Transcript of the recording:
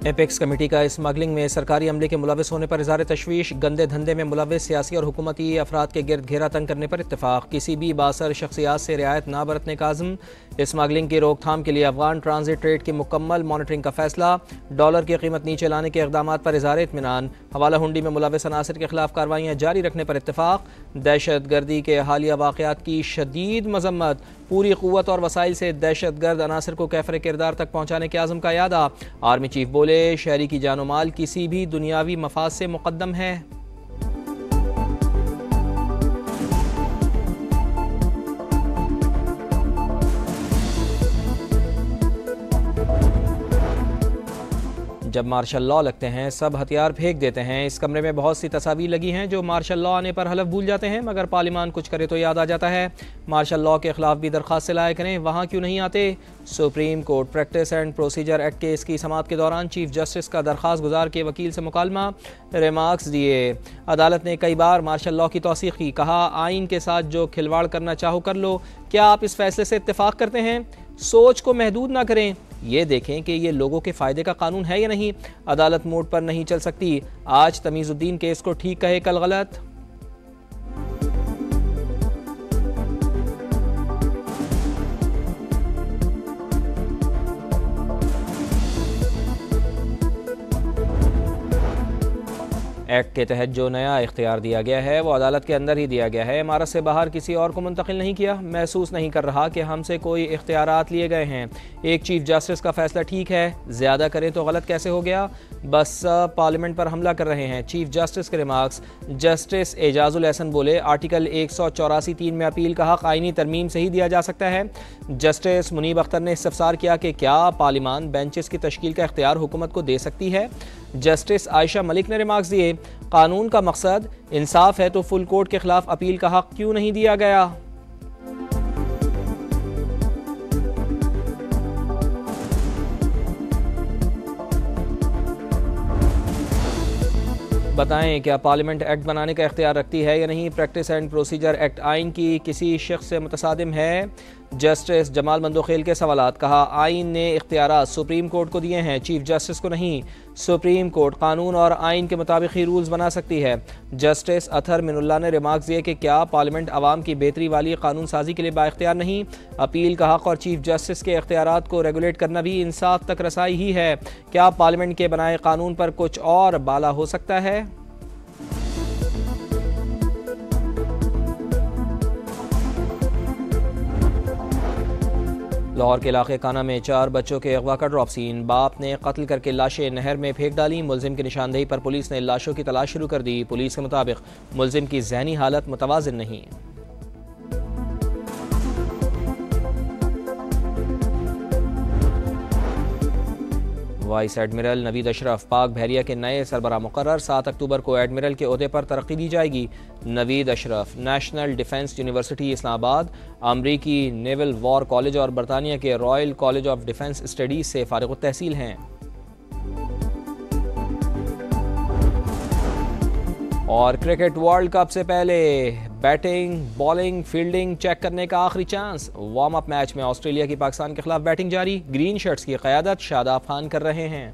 Apex committee का smuggling में सरकारी अमले के मुलविस होने पर इज़हार तशवीश, गंदे धंधे में मुलविस सियासी और हुकूमती अफराद के गिर्द घेरा तंग करने पर इत्तेफाक, किसी भी बासर शख्सियात से रियायत न बरतने का आज़म। स्मगलिंग की रोकथाम के लिए अफगान ट्रांजिट ट्रेड की मुकम्मल मॉनिटरिंग का फैसला, डॉलर की कीमत नीचे लाने के इक़दाम पर इज़हार इत्मीनान, हवाला हुंडी में मुलविस अनासर के खिलाफ कार्रवाइयाँ जारी रखने पर इत्तेफाक। दहशत गर्दी के हालिया वाक़यात की शदीद मजम्मत, पूरी क़ुव्वत और वसाइल से दहशत गर्द अनासर को कैफर किरदार तक पहुँचाने के आज़म का यादा। आर्मी चीफ बोले, शहरी की जानो माल किसी भी दुनियावी मफाद से मुक़द्दम है। जब मार्शल लॉ लगते हैं सब हथियार फेंक देते हैं। इस कमरे में बहुत सी तस्वीरें लगी हैं जो मार्शल लॉ आने पर हलफ भूल जाते हैं, मगर पार्लिमान कुछ करे तो याद आ जाता है। मार्शल लॉ के खिलाफ भी दरख्वास्त लाया करें, वहाँ क्यों नहीं आते। Supreme court practice and procedure act case की समाअत के दौरान चीफ जस्टिस का दरख्वास्त गुजार के वकील से मुकालमा, रिमार्क्स दिए। अदालत ने कई बार मार्शल लॉ की तौसीक़ की, कहा आइन के साथ जो खिलवाड़ करना चाहो कर लो। क्या आप इस फैसले से इत्तेफाक करते हैं? सोच को महदूद ना करें, ये देखें कि ये लोगों के फ़ायदे का कानून है या नहीं। अदालत मोड पर नहीं चल सकती। आज तमीज़ुद्दीन केस को ठीक कहे, कल गलत। एक्ट के तहत जो नया इख्तियार दिया गया है वो अदालत के अंदर ही दिया गया है, इमारत से बाहर किसी और को मुंतकिल नहीं किया। महसूस नहीं कर रहा कि हमसे कोई इख्तियारात लिए गए हैं। एक चीफ जस्टिस का फैसला ठीक है, ज़्यादा करें तो गलत कैसे हो गया। बस पार्लियामेंट पर हमला कर रहे हैं। चीफ जस्टिस के रिमार्क्स। जस्टिस एजाजुल एहसन बोले, आर्टिकल 184(3) में अपील का हक़ आईनी तरमीम से ही दिया जा सकता है। जस्टिस मुनीब अख्तर ने इस्तफसार किया कि क्या पार्लिमान बेंचेस की तश्कील का इख्तियार हुकूमत को दे सकती है। जस्टिस आयशा मलिक ने रिमार्क्स दिए, कानून का मकसद इंसाफ है तो फुल कोर्ट के खिलाफ अपील का हक़ क्यों नहीं दिया गया। बताएं, क्या पार्लियामेंट एक्ट बनाने का इख्तियार रखती है या नहीं। प्रैक्टिस एंड प्रोसीजर एक्ट आइन की किसी शख्स से मुतसादिम है। जस्टिस जमाल मंदोखेल के सवालात। कहा आइन ने इख्तियारात सुप्रीम कोर्ट को दिए हैं, चीफ जस्टिस को नहीं। सुप्रीम कोर्ट कानून और आइन के मुताबिक ही रूल्स बना सकती है। जस्टिस अथर मिनुल्लाह ने रिमार्क्स दिए कि क्या पार्लियामेंट आवाम की बेहतरी वाली कानून साजी के लिए बाइख्तियार नहीं। अपील का हक़ और चीफ जस्टिस के इख्तियारात को रेगुलेट करना भी इंसाफ तक रसाई ही है। क्या पार्लियामेंट के बनाए कानून पर कुछ और बाला हो सकता है। लाहौर के इलाके काना में 4 बच्चों के अगवा का ड्रॉप सीन। बाप ने कत्ल करके लाशें नहर में फेंक डाली। मुलजिम की निशानदेही पर पुलिस ने लाशों की तलाश शुरू कर दी। पुलिस के मुताबिक मुलजिम की ज़हनी हालत मुतवाज़िन नहीं। वाइस एडमिरल नवीद अशरफ पाक बहरिया के नए सरबराह मुकर्रर। 7 अक्टूबर को एडमिरल के ओहदे पर तरक्की दी जाएगी। Naveed Ashraf national defence university Islamabad, अमरीकी नेवल वॉर कॉलेज और बरतानिया के royal college of defence studies से फारिग तहसील हैं। और क्रिकेट वर्ल्ड कप से पहले बैटिंग, बॉलिंग, फील्डिंग चेक करने का आखिरी चांस। वार्म अप मैच में ऑस्ट्रेलिया की पाकिस्तान के खिलाफ बैटिंग जारी। ग्रीन शर्ट्स की क़यादत शादाब खान कर रहे हैं।